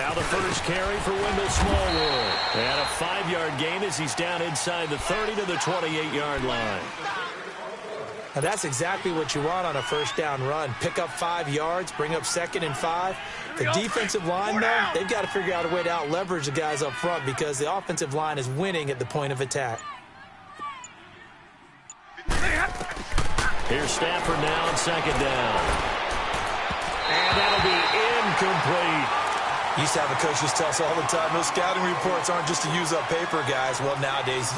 Now the first carry for Wendell Smallwood. And a 5-yard gain as he's down inside the 30 to the 28-yard line. Now that's exactly what you want on a first down run. Pick up 5 yards, bring up 2nd and 5. The defensive line, though, they've got to figure out a way to out-leverage the guys up front because the offensive line is winning at the point of attack. Here's Stafford now on 2nd down. And that'll be incomplete. Used to have a coach just tell us all the time, those scouting reports aren't just to use up paper, guys. Well, nowadays,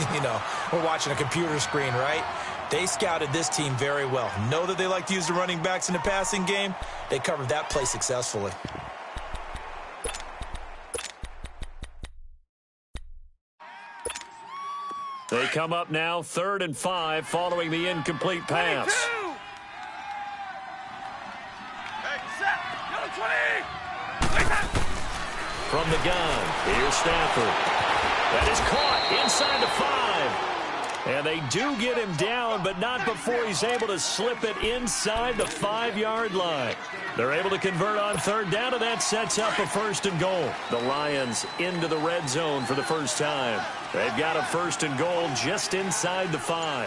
we're watching a computer screen, right? They scouted this team very well. Know that they like to use the running backs in the passing game. They covered that play successfully. They come up now 3rd and 5 following the incomplete pass. From the gun, here's Stafford. That is caught inside the 5. And they do get him down, but not before he's able to slip it inside the 5-yard line. They're able to convert on 3rd down, and that sets up a 1st and goal. The Lions into the red zone for the first time. They've got a 1st and goal just inside the 5.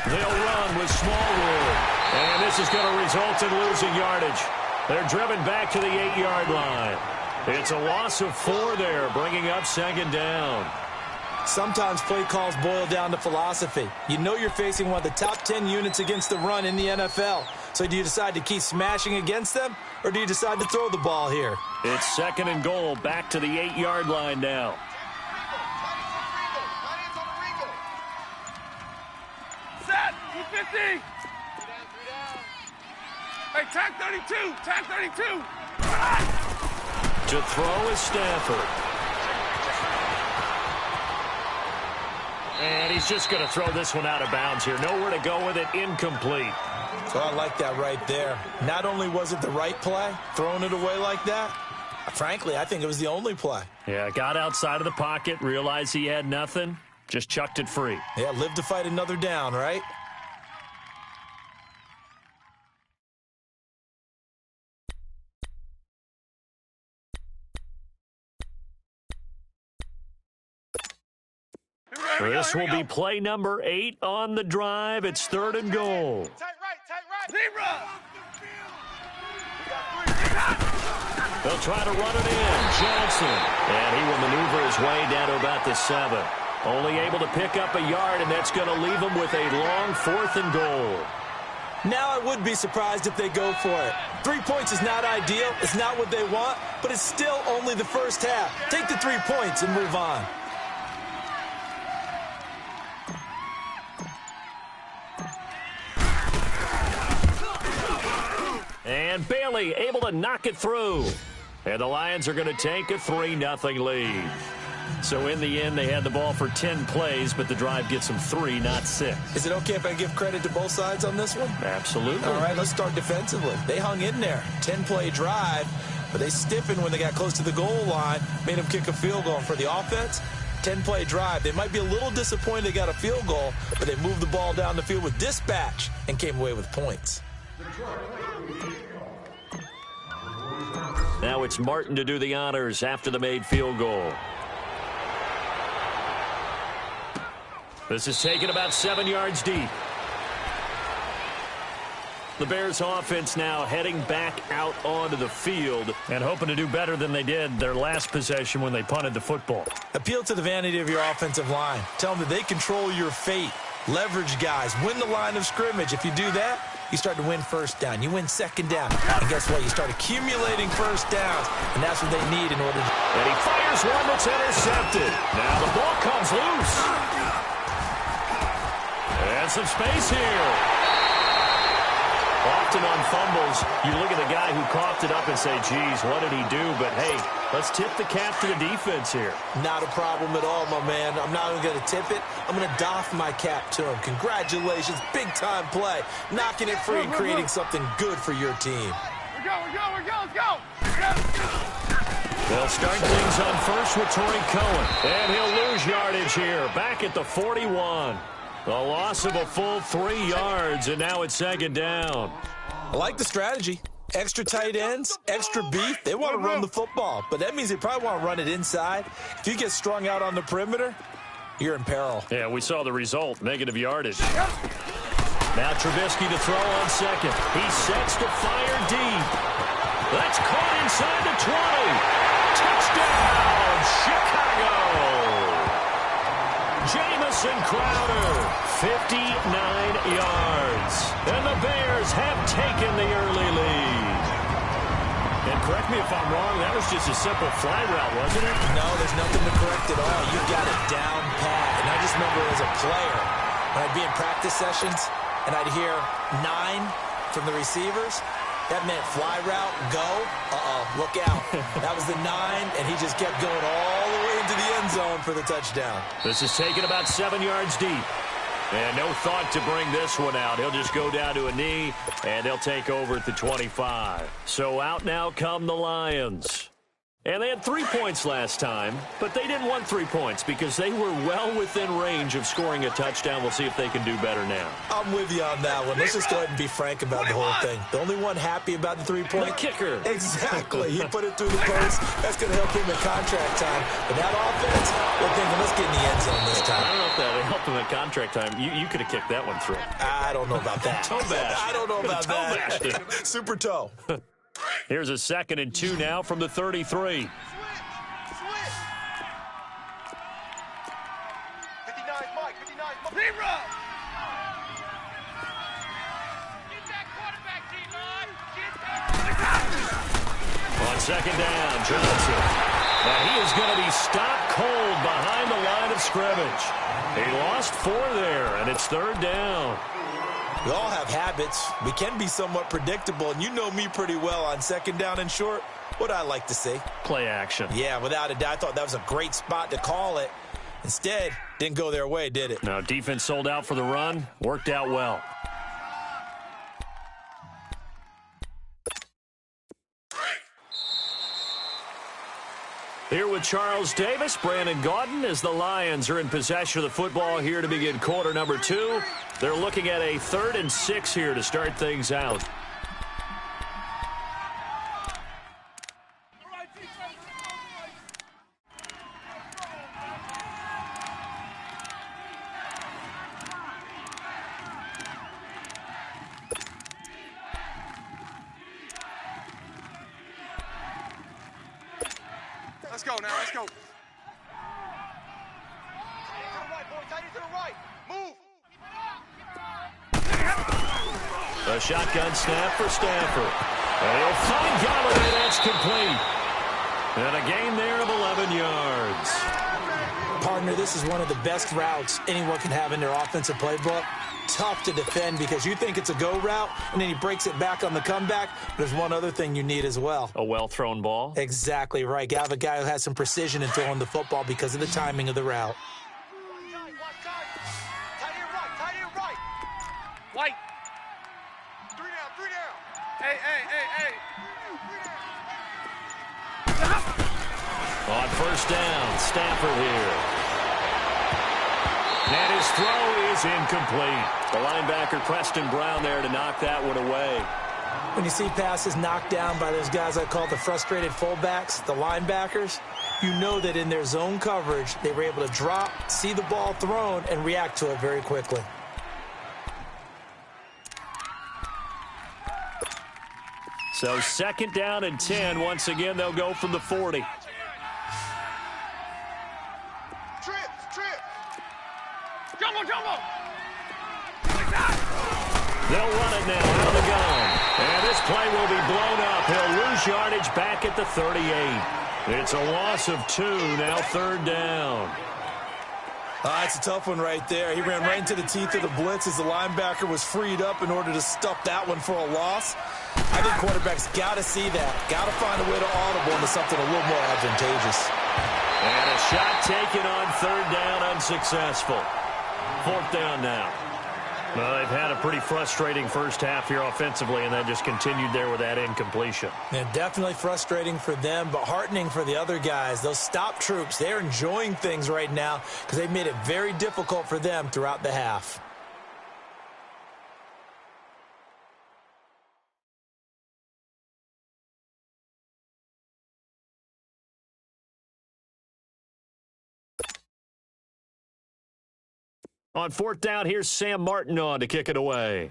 They'll run with Smallwood. And this is going to result in losing yardage. They're driven back to the 8-yard line. It's a loss of 4 there, bringing up 2nd down. Sometimes play calls boil down to philosophy. You know you're facing one of the top 10 units against the run in the NFL. So do you decide to keep smashing against them, or do you decide to throw the ball here? It's 2nd and goal, back to the 8-yard line now. Set, 250. Hey, tag 32, tag 32. To throw is Stafford. And he's just going to throw this one out of bounds here. Nowhere to go with it, incomplete. So I like that right there. Not only was it the right play, throwing it away like that, frankly, I think it was the only play. Yeah, got outside of the pocket, realized he had nothing, just chucked it free. Yeah, live to fight another down, right? This will be play number 8 on the drive. It's 3rd and goal. Tight right. Zebra. They'll try to run it in. Johnson. And he will maneuver his way down to about the 7. Only able to pick up a yard, and that's going to leave him with a long 4th and goal. Now I would be surprised if they go for it. 3 points is not ideal. It's not what they want, but it's still only the first half. Take the 3 points and move on. And Bailey able to knock it through. And the Lions are going to take a 3-0 lead. So in the end, they had the ball for 10 plays, but the drive gets them 3, not 6. Is it okay if I give credit to both sides on this one? Absolutely. All right, let's start defensively. They hung in there. 10-play drive, but they stiffened when they got close to the goal line, made them kick a field goal. And for the offense, 10-play drive. They might be a little disappointed they got a field goal, but they moved the ball down the field with dispatch and came away with points. Now it's Martin to do the honors after the made field goal. This is taken about 7 yards deep. The Bears offense now heading back out onto the field and hoping to do better than they did their last possession when they punted the football. Appeal to the vanity of your offensive line. Tell them that they control your fate. Leverage guys. Win the line of scrimmage. If you do that, you start to win first down. You win second down. And guess what? You start accumulating first downs. And that's what they need in order to... And he fires one that's intercepted. Now the ball comes loose. And some space here. Often on fumbles, you look at the guy who coughed it up and say, geez, what did he do? But, hey, let's tip the cap to the defense here. Not a problem at all, my man. I'm not even going to tip it. I'm going to doff my cap to him. Congratulations. Big-time play. Knocking it free and creating something good for your team. We're go. Let's go. They'll start things on first with Torrey Cohen. And he'll lose yardage here. Back at the 41. A loss of a full 3 yards, and now it's second down. I like the strategy. Extra tight ends, extra beef, they want to run the football. But that means they probably want to run it inside. If you get strung out on the perimeter, you're in peril. Yeah, we saw the result, negative yardage. Now Trubisky to throw on second. He sets to fire deep. That's caught inside the 20. Touchdown, Chicago. Jamison Crowder, 59 yards. And the Bears have taken the early lead. And correct me if I'm wrong, that was just a simple fly route, wasn't it? No, there's nothing to correct at all. You got it down pat. And I just remember as a player, when I'd be in practice sessions, and I'd hear 9 from the receivers, that meant fly route, go, look out. That was the 9, and he just kept going all the way into the end zone for the touchdown. This is taken about 7 yards deep. And no thought to bring this one out. He'll just go down to a knee, and they'll take over at the 25. So out now come the Lions. And they had 3 points last time, but they didn't want 3 points because they were well within range of scoring a touchdown. We'll see if they can do better now. I'm with you on that one. Let's just go ahead and be frank about the whole thing. The only one happy about the 3-point? The kicker. Exactly. He put it through the post. That's going to help him in contract time. But that offense, they're thinking, let's get in the end zone this time. I don't know if that helped him in contract time. You could have kicked that one through. I don't know about that. Toe bash. I don't know about that. Super toe. Here's a 2nd and 2 now from the 33. Switch. 59, Mike. 59, Mike. Zebra. Get that quarterback, T-Rod. On 2nd down, Johnson. And he is going to be stopped cold behind the line of scrimmage. He lost 4 there, and it's 3rd down. We all have habits. We can be somewhat predictable, and you know me pretty well on 2nd down and short. What I like to see? Play action. Yeah, without a doubt. I thought that was a great spot to call it. Instead, didn't go their way, did it? Now, defense sold out for the run. Worked out well. Here with Charles Davis, Brandon Gaudin, as the Lions are in possession of the football here to begin quarter number 2. They're looking at a 3rd and 6 here to start things out. Let's go now. Let's go. Tight to the right. Move. A shotgun snap for Stanford. And he'll find Galloway. That's complete. And a gain there of 11 yards. Partner, this is one of the best routes anyone can have in their offensive playbook. Tough to defend because you think it's a go route, and then he breaks it back on the comeback. There's one other thing you need as well. A well-thrown ball. Exactly right. You have a guy who has some precision in throwing the football because of the timing of the route. White. 3 down. Hey. On 1st down, Stanford here. And his throw is incomplete. The linebacker, Preston Brown, there to knock that one away. When you see passes knocked down by those guys I call the frustrated fullbacks, the linebackers, you know that in their zone coverage, they were able to drop, see the ball thrown, and react to it very quickly. So 2nd down and 10. Once again, they'll go from the 40. Trip. Jumbo. They'll run it now out of the gun. And this play will be blown up. He'll lose yardage back at the 38. It's a loss of 2, now 3rd down. That's a tough one right there. He ran right into the teeth of the blitz as the linebacker was freed up in order to stuff that one for a loss. I think quarterbacks got to see that. Got to find a way to audible into something a little more advantageous. And a shot taken on 3rd down, unsuccessful. 4th down now. Well, they've had a pretty frustrating first half here offensively, and that just continued there with that incompletion. Yeah, definitely frustrating for them, but heartening for the other guys. Those stop troops, they're enjoying things right now because they've made it very difficult for them throughout the half. On fourth down, here's Sam Martin on to kick it away.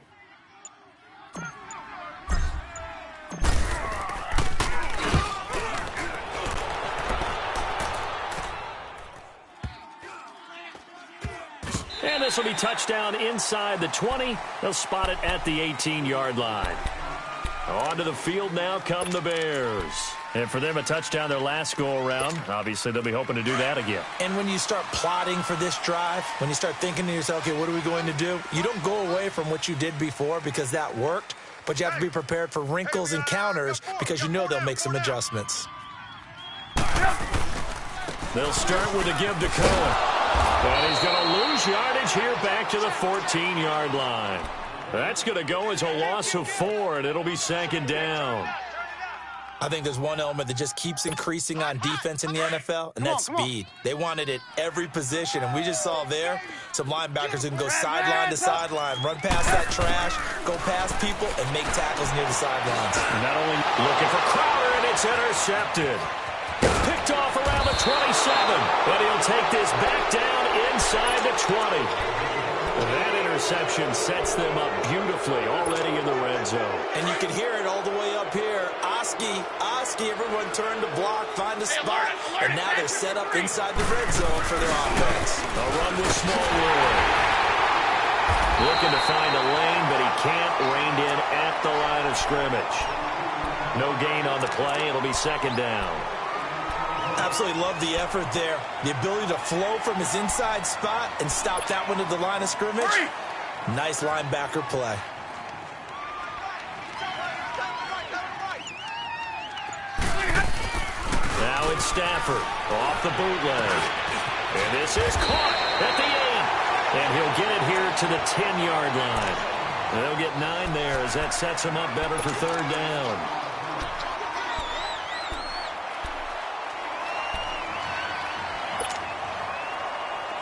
And this will be touchdown inside the 20. They'll spot it at the 18-yard line. Onto the field now come the Bears. And for them, a touchdown their last go-around. Obviously, they'll be hoping to do that again. And when you start plotting for this drive, when you start thinking to yourself, okay, what are we going to do? You don't go away from what you did before because that worked, but you have to be prepared for wrinkles and counters because you know they'll make some adjustments. They'll start with a give to Cohen. And he's going to lose yardage here back to the 14-yard line. That's going to go as a loss of 4, and it'll be second down. I think there's one element that just keeps increasing on defense in the NFL, and that's speed. They want it at every position, and we just saw there some linebackers who can go sideline to sideline, run past that trash, go past people, and make tackles near the sidelines. Not only looking for Crowder, and it's intercepted. Picked off around the 27, but he'll take this back down inside the 20. That interception sets them up beautifully already in the red zone. And you can hear it all the way up here. Oski, everyone turned to block, find a spot, and now they're set up inside the red zone for their offense. They'll run with Smallwood. Looking to find a lane, but he can't rein in at the line of scrimmage. No gain on the play. It'll be second down. Absolutely love the effort there. The ability to flow from his inside spot and stop that one at the line of scrimmage. Nice linebacker play. Now it's Stafford off the bootleg. And this is caught at the 8. And he'll get it here to the 10-yard line. And they'll get 9 there as that sets him up better for third down.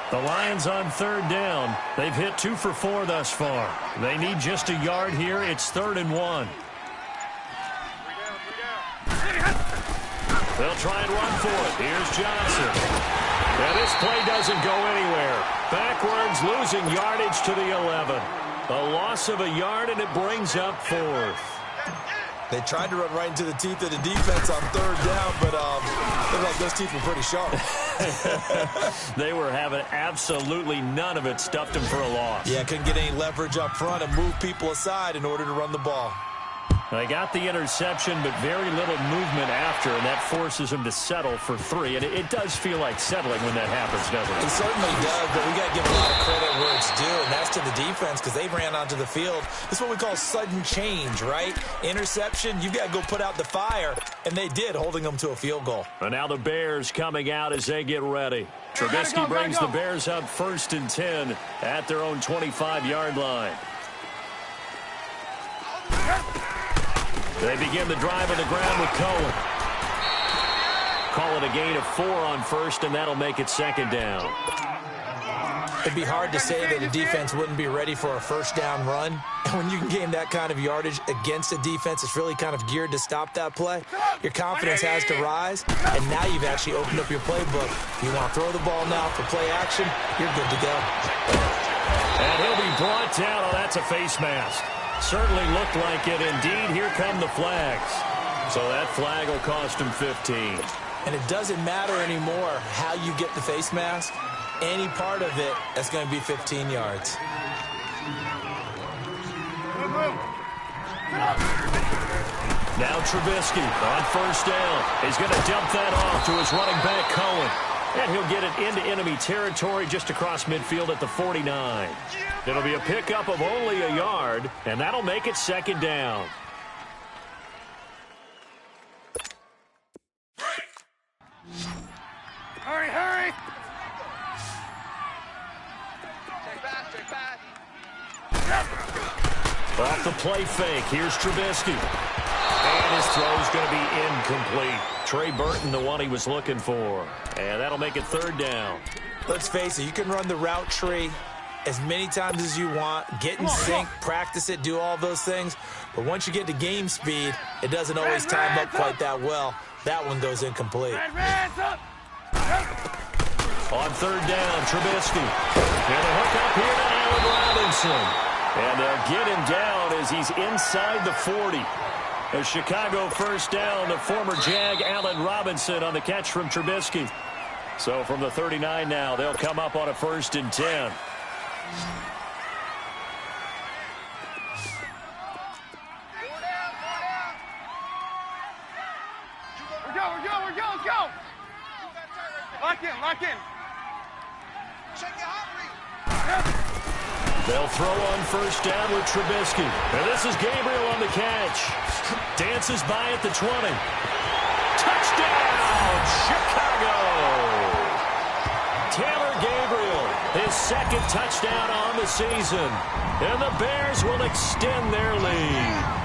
The Lions on third down. They've hit 2 for 4 thus far. They need just a yard here. It's 3rd and 1. They'll try and run for it. Here's Johnson. And this play doesn't go anywhere. Backwards, losing yardage to the 11. A loss of a yard, and it brings up 4th. They tried to run right into the teeth of the defense on third down, but looked like those teeth were pretty sharp. They were having absolutely none of it, stuffed them for a loss. Yeah, couldn't get any leverage up front and move people aside in order to run the ball. They got the interception, but very little movement after, and that forces them to settle for 3. And it does feel like settling when that happens, doesn't it? It certainly does, but we got to give a lot of credit where it's due, and that's to the defense because they ran onto the field. This is what we call sudden change, right? Interception, you got to go put out the fire, and they did, holding them to a field goal. And now the Bears coming out as they get ready. Trubisky brings the Bears up 1st and 10 at their own 25-yard line. They begin the drive on the ground with Cohen. Call it a gain of 4 on 1st, and that'll make it 2nd down. It'd be hard to say that a defense wouldn't be ready for a first down run. And when you can gain that kind of yardage against a defense that's really kind of geared to stop that play, your confidence has to rise, and now you've actually opened up your playbook. You want to throw the ball now for play action, you're good to go. And he'll be brought down. Oh, that's a face mask. Certainly looked like it. Indeed, here come the flags. So that flag will cost him 15. And it doesn't matter anymore how you get the face mask. Any part of it, that's going to be 15 yards. Now Trubisky on 1st down. He's going to dump that off to his running back, Cohen. And he'll get it into enemy territory just across midfield at the 49. It'll be a pickup of only a yard, and that'll make it 2nd down. Hurry, hurry! Check back. Off the play fake, here's Trubisky. And his throw's going to be incomplete. Trey Burton, the one he was looking for. And that'll make it 3rd down. Let's face it, you can run the route tree as many times as you want, get in sync, practice it, do all those things. But once you get to game speed, it doesn't always time up quite that well. That one goes incomplete. On third down, Trubisky. And a hook up here to Allen Robinson. And they'll get him down as he's inside the 40. A Chicago first down to former Jag Allen Robinson on the catch from Trubisky. So from the 39 now, they'll come up on a 1st and 10. We're go. Let's go. Lock in. Check your heart rate. They'll throw on first down with Trubisky. And this is Gabriel on the catch. Dances by at the 20. Touchdown, Chicago! Taylor Gabriel, his 2nd touchdown on the season. And the Bears will extend their lead.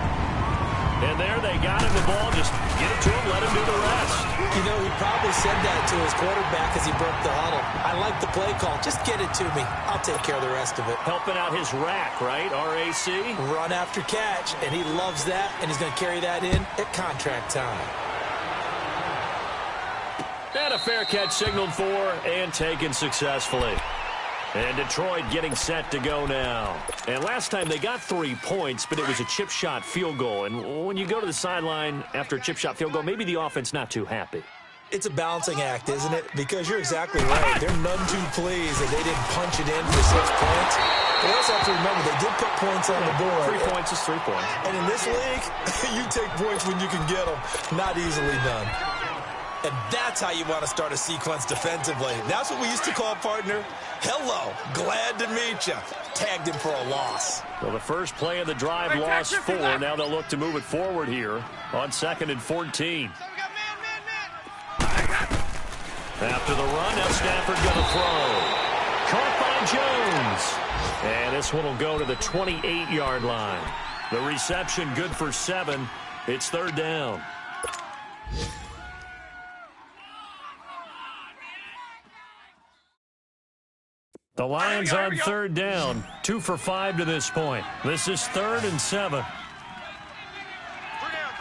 And there they got him the ball. Just get it to him, let him do the rest. You know, he probably said that to his quarterback as he broke the huddle. I like the play call. Just get it to me. I'll take care of the rest of it. Helping out his rack, right? RAC? Run after catch, and he loves that, and he's going to carry that in at contract time. And a fair catch signaled for and taken successfully. And Detroit getting set to go now. And last time they got 3 points, but it was a chip shot field goal. And when you go to the sideline after a chip shot field goal, maybe the offense not too happy. It's a balancing act, isn't it? Because you're exactly right. They're none too pleased that they didn't punch it in for 6 points. But also have to remember, they did put points on the board. 3 points is 3 points. And in this league, you take points when you can get them. Not easily done. And that's how you want to start a sequence defensively. That's what we used to call, partner, hello, glad to meet you. Tagged him for a loss. Well, the first play of the drive lost 4. Now they'll look to move it forward here on 2nd and 14. After the run, now Stafford going to throw. Caught by Jones. And this one will go to the 28-yard line. The reception good for 7. It's 3rd down. The Lions on 3rd down. 2 for 5 to this point. This is 3rd and 7. 3 down.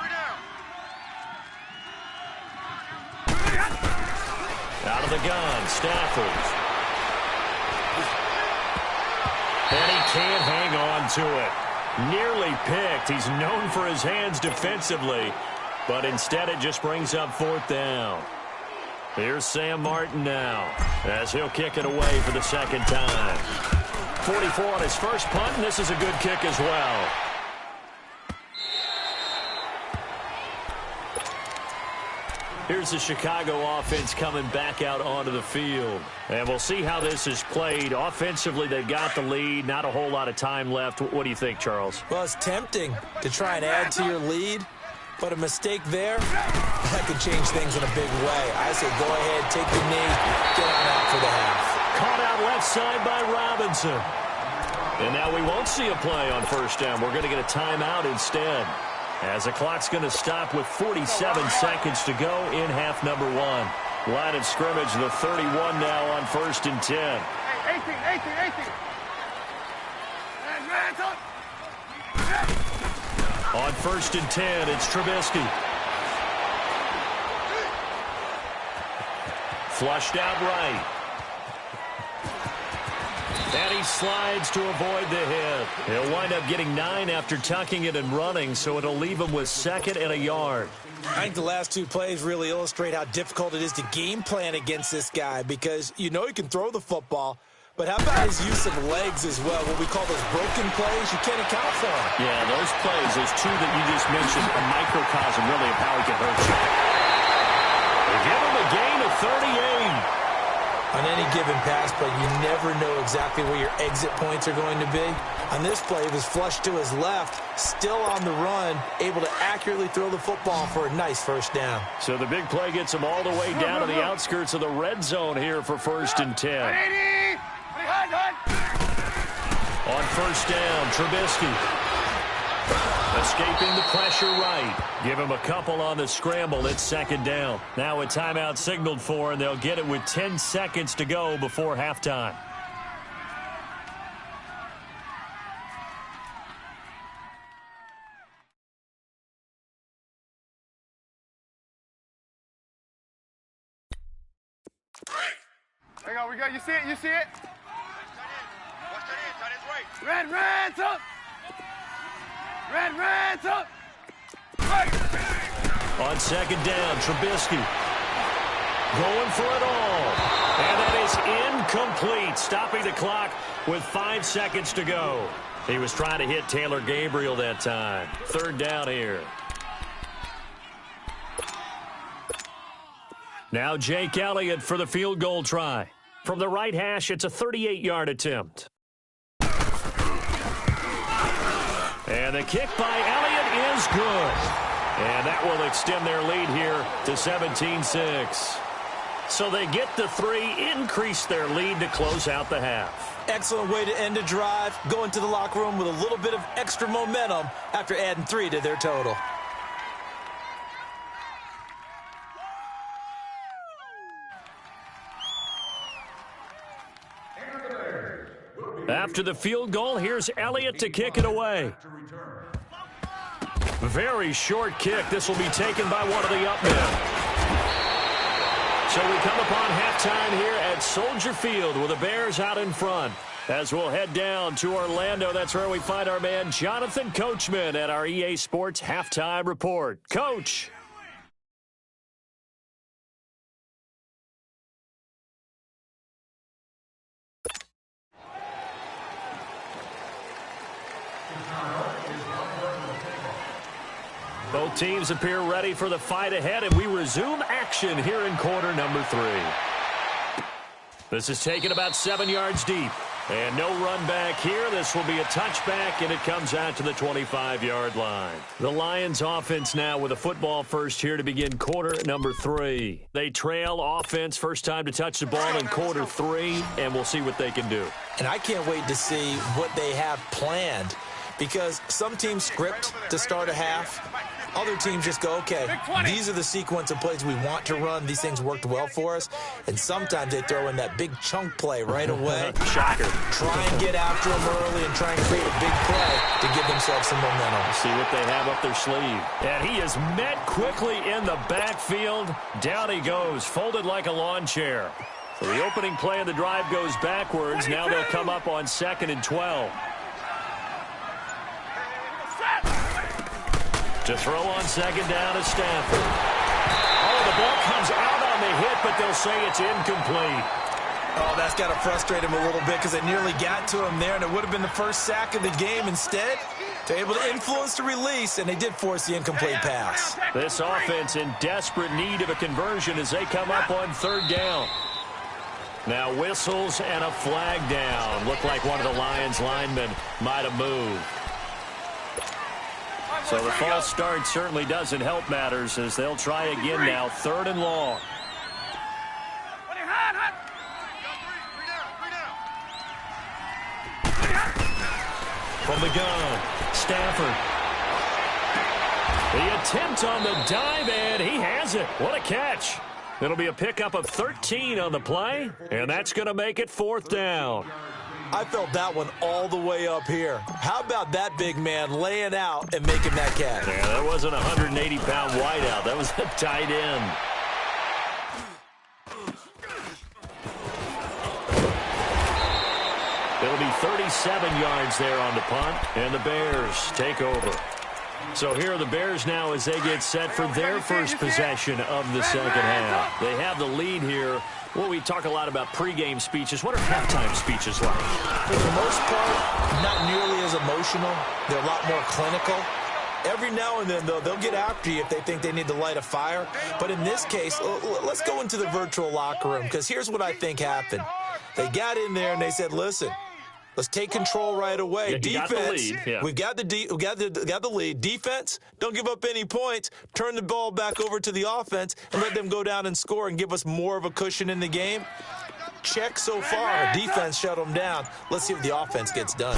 Out of the gun, Stafford. And he can't hang on to it. Nearly picked. He's known for his hands defensively, but instead it just brings up 4th down. Here's Sam Martin now, as he'll kick it away for the 2nd time. 44 on his first punt, and this is a good kick as well. Here's the Chicago offense coming back out onto the field. And we'll see how this is played. Offensively, they've got the lead. Not a whole lot of time left. What do you think, Charles? Well, it's tempting to try and add to your lead. But a mistake there, that could change things in a big way. I say go ahead, take the knee, get on out for the half. Caught out left side by Robinson. And now we won't see a play on 1st down. We're going to get a timeout instead, as the clock's going to stop with 47 seconds to go in half number 1. Line of scrimmage, the 31 now on 1st and 10. 18. On 1st and 10, it's Trubisky. Flushed out right. And he slides to avoid the hit. He'll wind up getting 9 after tucking it and running, so it'll leave him with 2nd and a yard. I think the last 2 plays really illustrate how difficult it is to game plan against this guy, because you know he can throw the football, but how about his use of legs as well? What we call those broken plays, you can't account for them. Yeah, those plays, those 2 that you just mentioned, a microcosm really of how he can hurt you. They give him a gain of 38. On any given pass play, you never know exactly where your exit points are going to be. On this play, it was flushed to his left, still on the run, able to accurately throw the football for a nice 1st down. So the big play gets him all the way down to the outskirts of the red zone here for 1st and 10. On 1st down, Trubisky. Escaping the pressure right. Give him a couple on the scramble. It's 2nd down. Now a timeout signaled for, and they'll get it with 10 seconds to go before halftime. There you go, we go. You see it, you see it? Watch that in, tight ends right. Red, red's up. Red, red's up. On second down, Trubisky going for it all. And that is incomplete, stopping the clock with 5 seconds to go. He was trying to hit Taylor Gabriel that time. Third down here. Now Jake Elliott for the field goal try. From the right hash, it's a 38-yard attempt. And the kick by Elliott is good. And that will extend their lead here to 17-6. So they get the 3, increase their lead to close out the half. Excellent way to end a drive. Go into the locker room with a little bit of extra momentum after adding 3 to their total. After the field goal, here's Elliott to kick it away. Very short kick. This will be taken by one of the up men. So we come upon halftime here at Soldier Field with the Bears out in front. As we'll head down to Orlando, that's where we find our man Jonathan Coachman at our EA Sports Halftime Report. Coach. Both teams appear ready for the fight ahead, and we resume action here in quarter number 3. This is taken about 7 yards deep. And no run back here. This will be a touchback, and it comes out to the 25-yard line. The Lions offense now with a football first here to begin quarter number 3. They trail offense first time to touch the ball in quarter 3, and we'll see what they can do. And I can't wait to see what they have planned, because some teams script to start a half. Other teams just go, okay, these are the sequence of plays we want to run. These things worked well for us. And sometimes they throw in that big chunk play right away. Shocker. Try and get after them early and try and create a big play to give themselves some momentum. See what they have up their sleeve. And he is met quickly in the backfield. Down he goes, folded like a lawn chair. So the opening play of the drive goes backwards. Now they'll come up on 2nd and 12. To throw on second down is Stafford. Oh, the ball comes out on the hit, but they'll say it's incomplete. Oh, that's got to frustrate him a little bit because they nearly got to him there, and it would have been the first sack of the game. Instead, they're able to influence the release, and they did force the incomplete pass. This offense in desperate need of a conversion as they come up on 3rd down. Now whistles and a flag down. Looked like one of the Lions linemen might have moved. So the false start certainly doesn't help matters as they'll try again now. 3rd and long. From the gun, Stafford. The attempt on the dive, and he has it. What a catch. It'll be a pickup of 13 on the play, and that's going to make it 4th down. I felt that one all the way up here. How about that big man laying out and making that catch? Yeah, that wasn't a 180-pound wideout. That was a tight end. It'll be 37 yards there on the punt, and the Bears take over. So here are the Bears now as they get set for their first possession of the second half. They have the lead here. Well, we talk a lot about pregame speeches. What are halftime speeches like? For the most part, not nearly as emotional. They're a lot more clinical. Every now and then, though, they'll get after you if they think they need to light a fire. But in this case, let's go into the virtual locker room, because here's what I think happened. They got in there and they said, listen, let's take control right away. Yeah, defense, we've got the lead. Defense, don't give up any points. Turn the ball back over to the offense and let them go down and score and give us more of a cushion in the game. Check so far. Defense shut them down. Let's see if the offense gets done.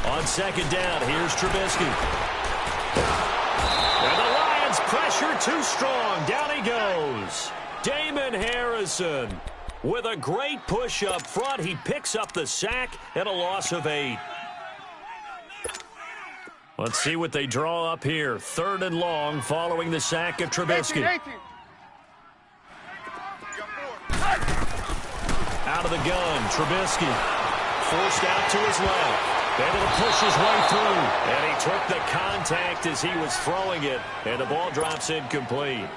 On second down, here's Trubisky. And the Lions pressure too strong. Down he goes. Damon Harrison. With a great push up front, he picks up the sack and a loss of 8. Let's see what they draw up here. 3rd and long following the sack of Trubisky. 18. out of the gun. Trubisky forced out to his left. Able to push his way through. And he took the contact as he was throwing it. And the ball drops incomplete.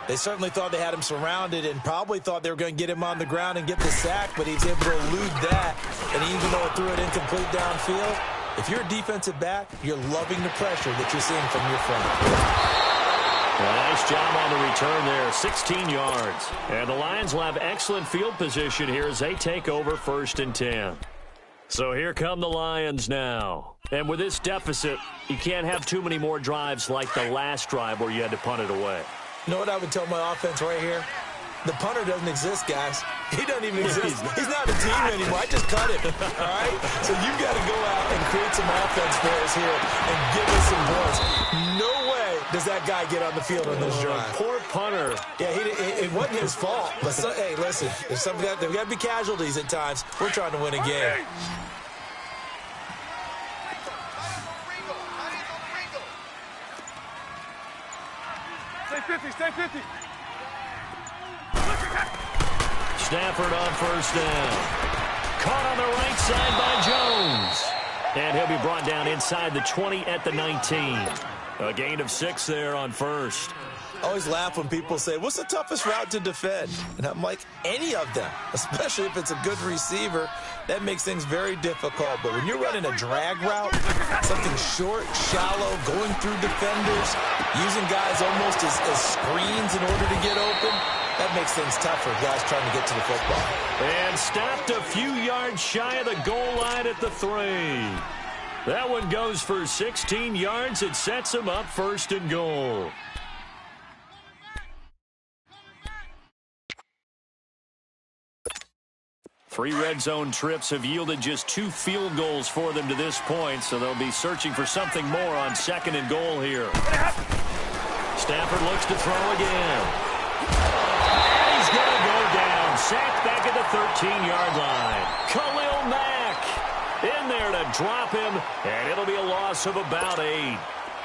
They certainly thought they had him surrounded and probably thought they were going to get him on the ground and get the sack, but he was able to elude that. And even though it threw it incomplete downfield, if you're a defensive back, you're loving the pressure that you're seeing from your front. Well, nice job on the return there, 16 yards. And the Lions will have excellent field position here as they take over 1st and 10. So here come the Lions now. And with this deficit, you can't have too many more drives like the last drive where you had to punt it away. You know what I would tell my offense right here? The punter doesn't exist, guys. He doesn't even exist. He's not a team anymore. I just cut him, all right? So you've got to go out and create some offense for us here and give us some points. No way does that guy get on the field on this drive. Poor punter. Yeah, it wasn't his fault. But, hey, listen, there's got to be casualties at times. We're trying to win a game. Stay 50, stay 50. Stafford on 1st down. Caught on the right side by Jones. And he'll be brought down inside the 20 at the 19. A gain of 6 there on 1st. I always laugh when people say, what's the toughest route to defend? And I'm like, any of them, especially if it's a good receiver. That makes things very difficult. But when you're running a drag route, something short, shallow, going through defenders, using guys almost as screens in order to get open, that makes things tougher, guys trying to get to the football. And stopped a few yards shy of the goal line at the 3. That one goes for 16 yards. It sets him up 1st and goal. Three red zone trips have yielded just 2 field goals for them to this point, so they'll be searching for something more on 2nd and goal here. Stafford looks to throw again. And he's going to go down. Sacked back at the 13-yard line. Khalil Mack in there to drop him, and it'll be a loss of about 8.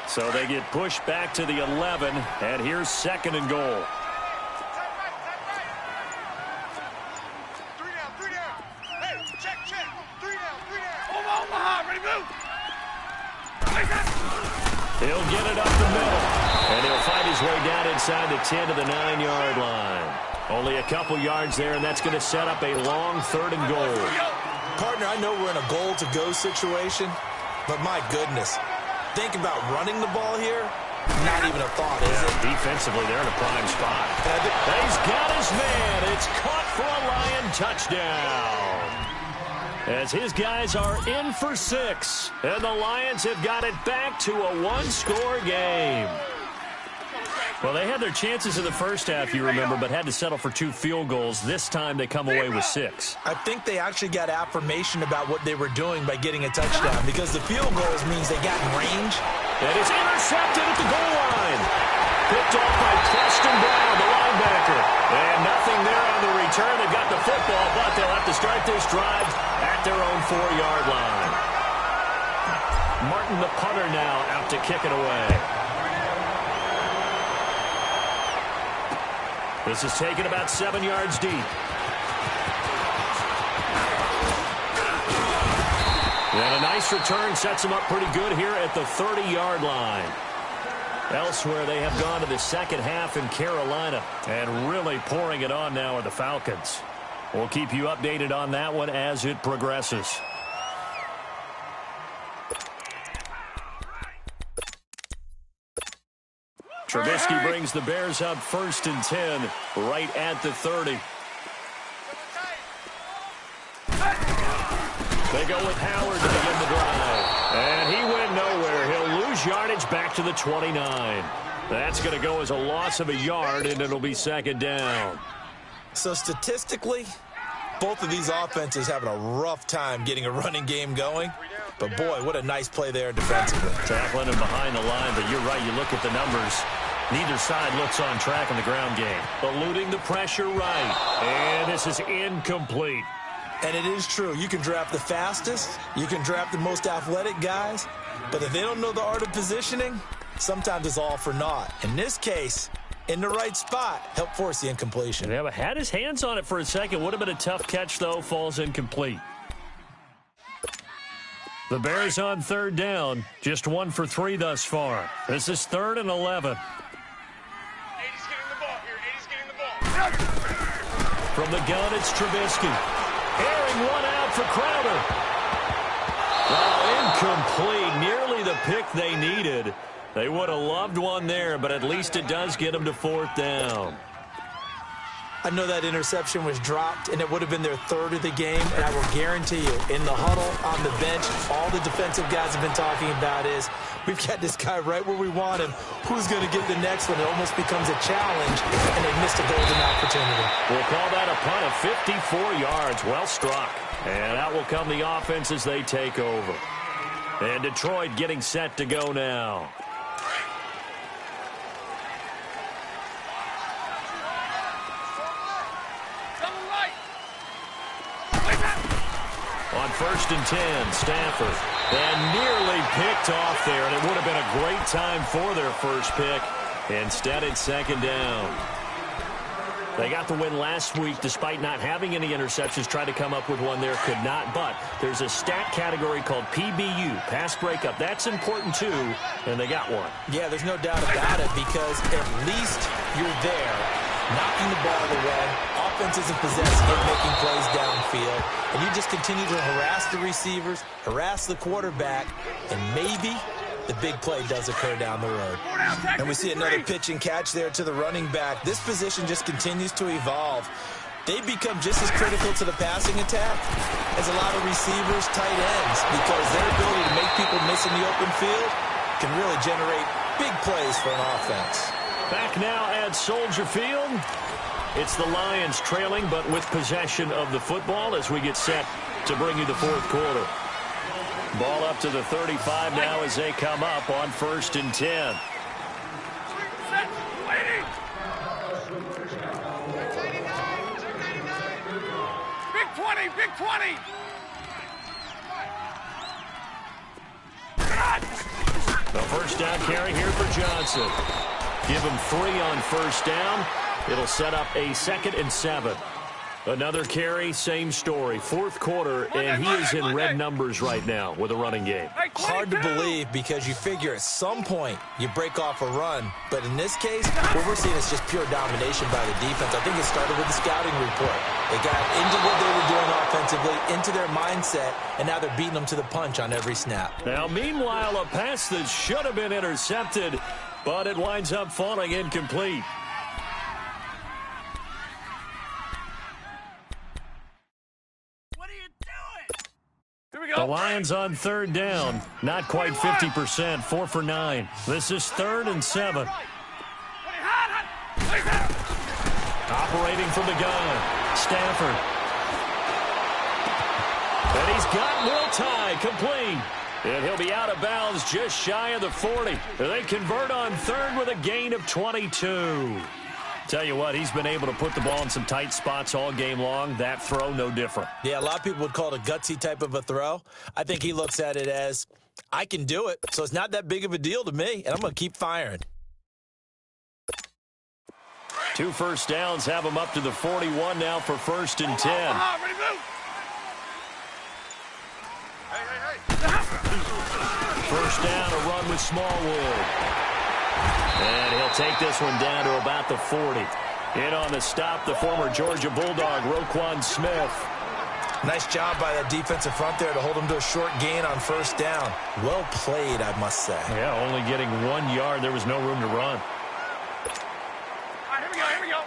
So they get pushed back to the 11, and here's 2nd and goal. He'll get it up the middle, and he'll find his way down inside the 10 to the 9-yard line. Only a couple yards there, and that's going to set up a long 3rd and goal. Partner, I know we're in a goal-to-go situation, but my goodness, think about running the ball here. Not even a thought, is it? Defensively, they're in a prime spot. He's got his man. It's caught for a Lion touchdown. As his guys are in for 6. And the Lions have got it back to a 1-score game. Well, they had their chances in the first half, you remember, but had to settle for 2 field goals. This time they come away with 6. I think they actually got affirmation about what they were doing by getting a touchdown, because the field goals means they got in range. And it's intercepted at the goal line. Picked off by Preston Brown, the linebacker. And nothing there on the return. They got the football, but they'll have to start this drive at their own 4-yard line. Martin, the punter, now out to kick it away. This is taken about 7 yards deep. And a nice return sets them up pretty good here at the 30-yard line. Elsewhere, they have gone to the second half in Carolina and really pouring it on now with the Falcons. We'll keep you updated on that one as it progresses. Trubisky brings the Bears up 1st and 10 right at the 30. They go with Howard to begin the drive. And he went nowhere. He'll lose yardage back to the 29. That's going to go as a loss of a yard, and it'll be 2nd down. So statistically, both of these offenses having a rough time getting a running game going. But, boy, what a nice play there defensively. Tackling him behind the line, but you're right. You look at the numbers. Neither side looks on track in the ground game. Eluding the pressure right. And this is incomplete. And it is true. You can draft the fastest. You can draft the most athletic guys. But if they don't know the art of positioning, sometimes it's all for naught. In this case, in the right spot, helped force the incompletion. Yeah, but had his hands on it for a second. Would have been a tough catch, though. Falls incomplete. The Bears on third down. Just 1 for 3 thus far. This is 3rd and 11. 80's getting the ball here. 80's getting the ball. From the gun, it's Trubisky. Airing one out for Crowder. Incomplete. Nearly the pick they needed. They would have loved one there, but at least it does get them to 4th down. I know that interception was dropped, and it would have been their 3rd of the game, and I will guarantee you, in the huddle, on the bench, all the defensive guys have been talking about is, we've got this guy right where we want him. Who's going to get the next one? It almost becomes a challenge, and they missed a golden opportunity. We'll call that a punt of 54 yards. Well struck. And out will come the offense as they take over. And Detroit getting set to go now. On 1st and 10, Stafford. And nearly picked off there, and it would have been a great time for their first pick. Instead, it's 2nd down. They got the win last week despite not having any interceptions. Tried to come up with one there, could not. But there's a stat category called PBU, pass breakup. That's important, too, and they got one. Yeah, there's no doubt about it because at least you're there, knocking the ball away. Offense isn't possessed in making plays downfield. And you just continue to harass the receivers, harass the quarterback, and maybe the big play does occur down the road. And we see another pitch and catch there to the running back. This position just continues to evolve. They become just as critical to the passing attack as a lot of receivers, tight ends, because their ability to make people miss in the open field can really generate big plays for an offense. Back now at Soldier Field. It's the Lions trailing, but with possession of the football as we get set to bring you the 4th quarter. Ball up to the 35 now as they come up on 1st and 10. Big 20, big 20. The first down carry here for Johnson. Give him 3 on 1st down. It'll set up a 2nd and 7. Another carry, same story. 4th quarter, and he is in red numbers right now with a running game. Hard to believe because you figure at some point you break off a run. But in this case, what we're seeing is just pure domination by the defense. I think it started with the scouting report. They got into what they were doing offensively, into their mindset, and now they're beating them to the punch on every snap. Now, meanwhile, a pass that should have been intercepted, but it winds up falling incomplete. The Lions on 3rd down. Not quite 50%. 4 for 9. This is 3rd and 7. Operating from the gun. Stafford. And he's got Will Tye complete. And he'll be out of bounds just shy of the 40. They convert on 3rd with a gain of 22. Tell you what, he's been able to put the ball in some tight spots all game long. That throw, no different. Yeah, a lot of people would call it a gutsy type of a throw. I think he looks at it as, I can do it, so it's not that big of a deal to me, and I'm going to keep firing. 2 first downs have him up to the 41 now for 1st and 10. First down, a run with Smallwood. And he'll take this one down to about the 40. In on the stop, the former Georgia Bulldog, Roquan Smith. Nice job by that defensive front there to hold him to a short gain on 1st down. Well played, I must say. Yeah, only getting 1 yard. There was no room to run. All right, here we go.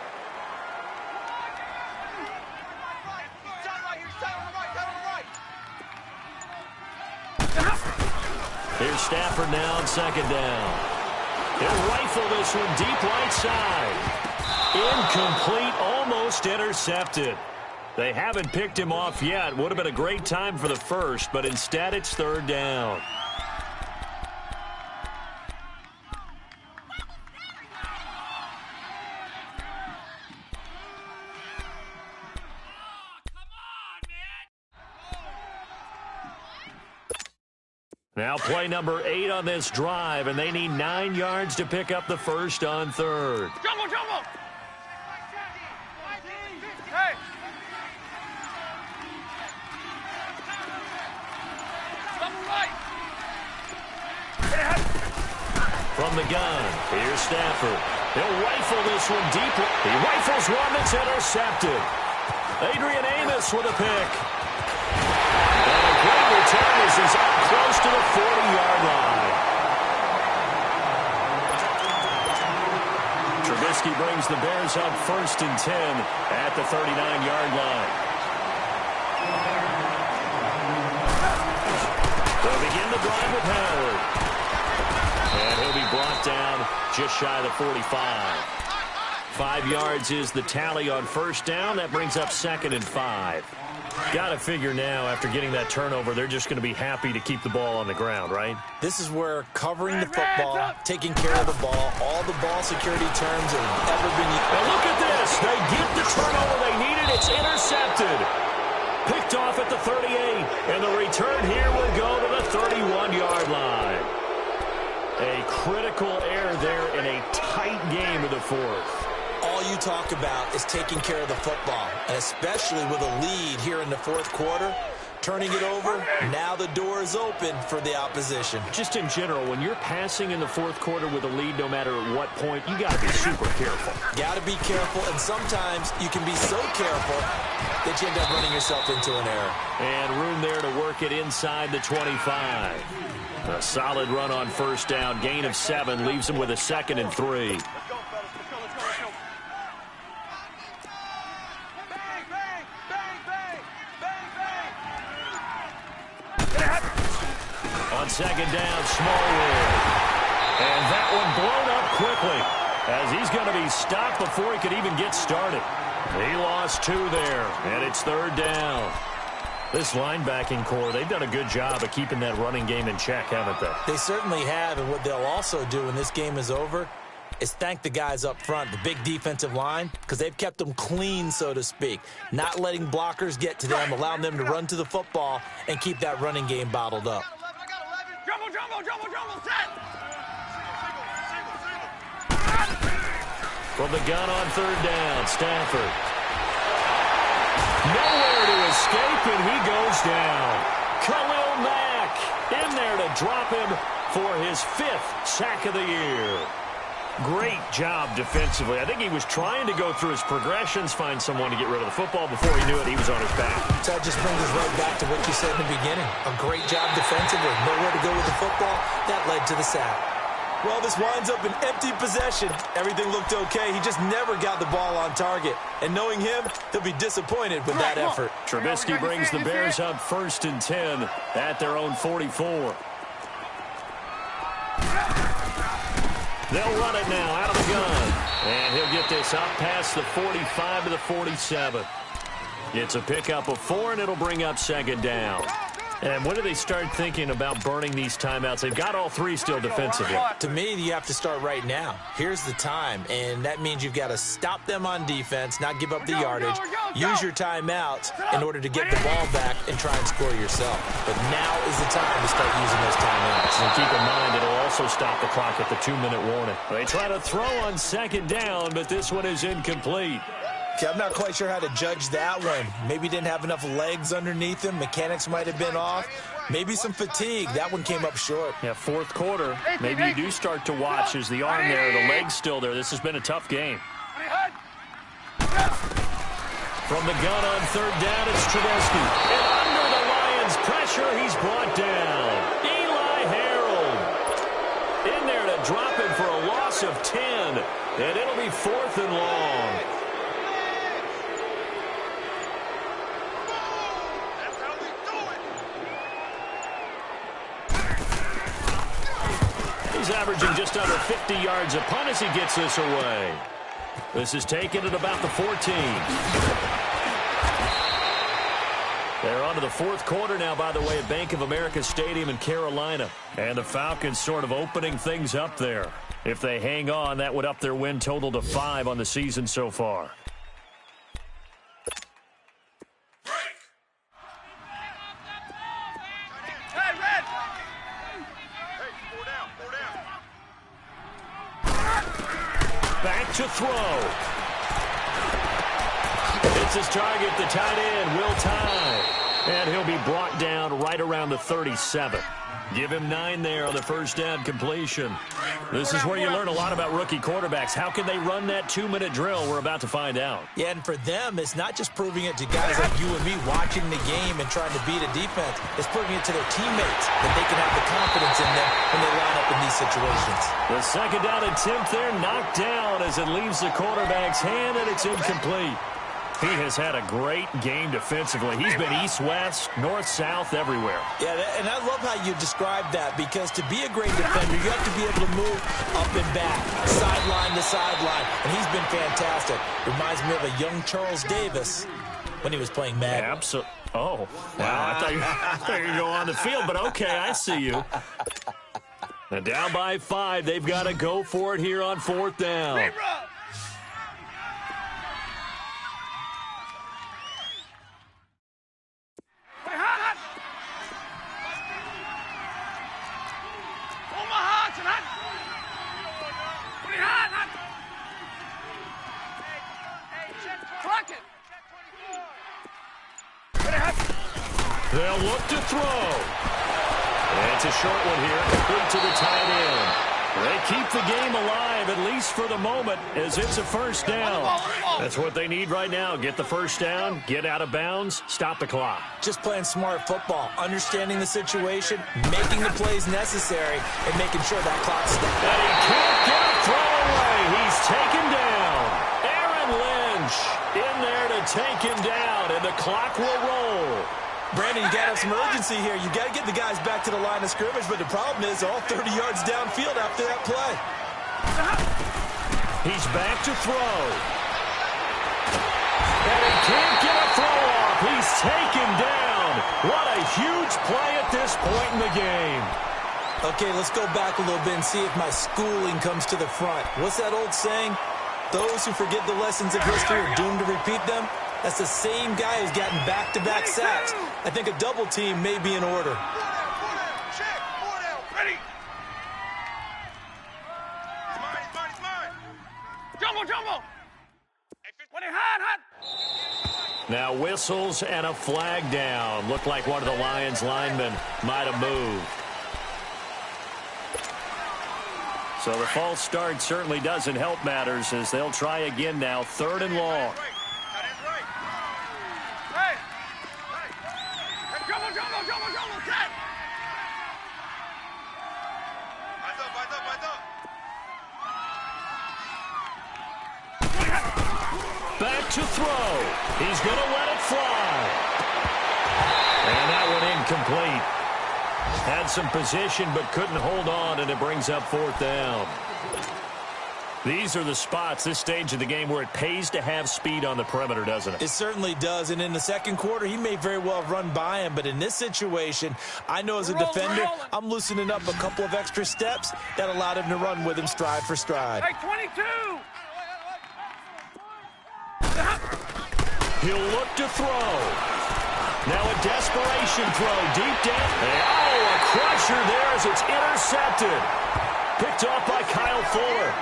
Here's Stafford now on 2nd down. He'll rifle this one deep right side. Incomplete, almost intercepted. They haven't picked him off yet. Would have been a great time for the first, but instead it's 3rd down. Now play number 8 on this drive, and they need 9 yards to pick up the first on third. Jumbo, jumbo! Hey! Double right! From the gun, here's Stafford. He'll rifle this one deep. He rifles one that's intercepted. Adrian Amos with a pick. And a great return as he's up close to the 40-yard line. Trubisky brings the Bears up 1st and 10 at the 39-yard line. They'll begin the drive with Howard. And he'll be brought down just shy of the 45. 5 yards is the tally on first down. That brings up 2nd and 5. Got to figure now, after getting that turnover, they're just going to be happy to keep the ball on the ground, right? This is where covering the football, taking care of the ball, all the ball security terms have ever been used. Now look at this. They get the turnover they needed. It's intercepted. Picked off at the 38. And the return here will go to the 31-yard line. A critical error there in a tight game of the 4th. All you talk about is taking care of the football, and especially with a lead here in the 4th quarter, turning it over, now the door is open for the opposition. Just in general, when you're passing in the 4th quarter with a lead, no matter at what point, you got to be super careful. Got to be careful, and sometimes you can be so careful that you end up running yourself into an error. And room there to work it inside the 25. A solid run on first down, gain of 7, leaves him with a 2nd and 3. On 2nd down, Smallwood. And that one blown up quickly as he's going to be stopped before he could even get started. He lost 2 there, and it's 3rd down. This linebacking core, they've done a good job of keeping that running game in check, haven't they? They certainly have, and what they'll also do when this game is over is thank the guys up front, the big defensive line, because they've kept them clean, so to speak, not letting blockers get to them, allowing them to run to the football and keep that running game bottled up. Jumbo, jumbo, jumbo, jumbo, set! From the gun on 3rd down, Stafford. Nowhere to escape, and he goes down. Khalil Mack in there to drop him for his 5th sack of the year. Great job defensively. I think he was trying to go through his progressions, find someone to get rid of the football. Before he knew it, he was on his back. So that just brings us right back to what you said in the beginning. A great job defensively. Nowhere to go with the football. That led to the sack. Well, this winds up an empty possession. Everything looked okay. He just never got the ball on target. And knowing him, he'll be disappointed with that effort. Trubisky brings the Bears up 1st and 10 at their own 44. They'll run it now out of the gun. And he'll get this up past the 45 to the 47. It's a pickup of 4, and it'll bring up 2nd down. And when do they start thinking about burning these timeouts? They've got all 3 still defensively. To me, you have to start right now. Here's the time, and that means you've got to stop them on defense, not give up the yardage, use your timeouts in order to get the ball back and try and score yourself. But now is the time to start using those timeouts. And keep in mind, it'll also stop the clock at the 2-minute warning. They try to throw on 2nd down, but this one is incomplete. Okay, I'm not quite sure how to judge that one. Maybe didn't have enough legs underneath him. Mechanics might have been off. Maybe some fatigue. That one came up short. Yeah, 4th quarter. Maybe you do start to watch as the arm there, the leg's still there. This has been a tough game. From the gun on 3rd down, it's Trubisky. And under the Lions' pressure, he's brought down. Eli Harold in there to drop him for a loss of 10. And it'll be 4th and long. He's averaging just under 50 yards a punt as he gets this away. This is taken at about the 14. They're on to the 4th quarter now, by the way, at Bank of America Stadium in Carolina. And the Falcons sort of opening things up there. If they hang on, that would up their win total to 5 on the season so far. Back to throw. It's his target, the tight end, Will Tye. And he'll be brought down right around the 37. Give him 9 there on the first down completion. This is where you learn a lot about rookie quarterbacks. How can they run that 2-minute drill? We're about to find out. Yeah, and for them, it's not just proving it to guys like you and me watching the game and trying to beat a defense. It's proving it to their teammates that they can have the confidence in them when they line up in these situations. The second down attempt there knocked down as it leaves the quarterback's hand, and it's incomplete. He has had a great game defensively. He's been east-west, north-south, everywhere. Yeah, and I love how you described that, because to be a great defender, you have to be able to move up and back, sideline to sideline, and he's been fantastic. Reminds me of a young Charles Davis when he was playing Madden. Absolutely. Oh, wow. I thought you were going to go on the field, but okay, I see you. Now down by 5. They've got to go for it here on 4th down. They'll look to throw. It's a short one here, complete to the tight end. They keep the game alive, at least for the moment, as it's a first down. That's what they need right now. Get the first down, get out of bounds, stop the clock. Just playing smart football, understanding the situation, making the plays necessary, and making sure that clock stops. And he can't get a throw away. He's taken down. Aaron Lynch in there to take him down, and the clock will roll. Brandon, you got to have some urgency here. You got to get the guys back to the line of scrimmage, but the problem is all 30 yards downfield after that play. He's back to throw. And he can't get a throw off. He's taken down. What a huge play at this point in the game. Okay, let's go back a little bit and see if my schooling comes to the front. What's that old saying? Those who forget the lessons of history are doomed to repeat them. That's the same guy who's gotten back-to-back sacks. I think a double team may be in order. Check. 4 down. Ready. He's mine. Jumbo. When he hot. Now whistles and a flag down. Looked like one of the Lions linemen might have moved. So the false start certainly doesn't help matters, as they'll try again now. 3rd and long. Jumbo, cat! Back to throw. He's going to let it fly. And that one incomplete. Had some position but couldn't hold on, and it brings up 4th down. These are the spots, this stage of the game, where it pays to have speed on the perimeter, doesn't it? It certainly does, and in the second quarter, he may very well have run by him, but in this situation, I know as a defender, I'm loosening up a couple of extra steps that allowed him to run with him stride for stride. Hey, 22! He'll look to throw. Now a desperation throw deep down. Oh, a crusher there as it's intercepted. Picked off by Kyle Fuller.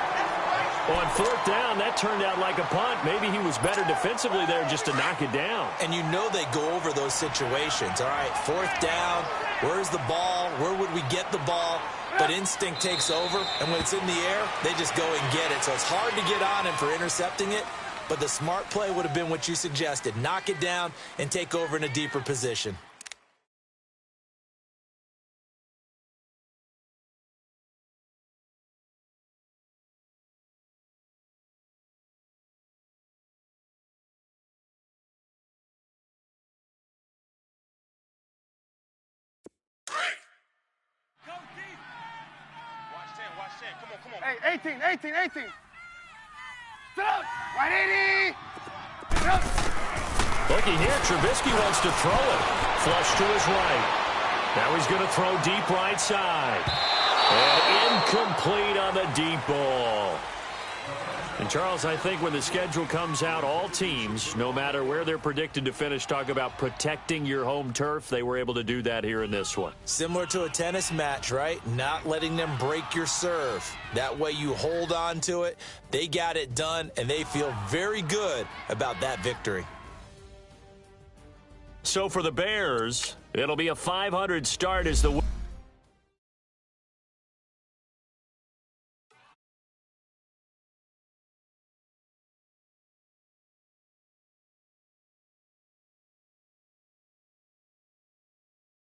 On 4th down, that turned out like a punt. Maybe he was better defensively there just to knock it down. And you know they go over those situations. All right, 4th down, where's the ball? Where would we get the ball? But instinct takes over, and when it's in the air, they just go and get it. So it's hard to get on him for intercepting it, but the smart play would have been what you suggested. Knock it down and take over in a deeper position. Come on. Hey, 18. Sit up. Right 80. Looky here, Trubisky wants to throw it. Flush to his right. Now he's going to throw deep right side. And incomplete on the deep ball. And Charles, I think when the schedule comes out, all teams, no matter where they're predicted to finish, talk about protecting your home turf. They were able to do that here in this one. Similar to a tennis match, right? Not letting them break your serve. That way you hold on to it. They got it done, and they feel very good about that victory. So for the Bears, it'll be a 500 start as the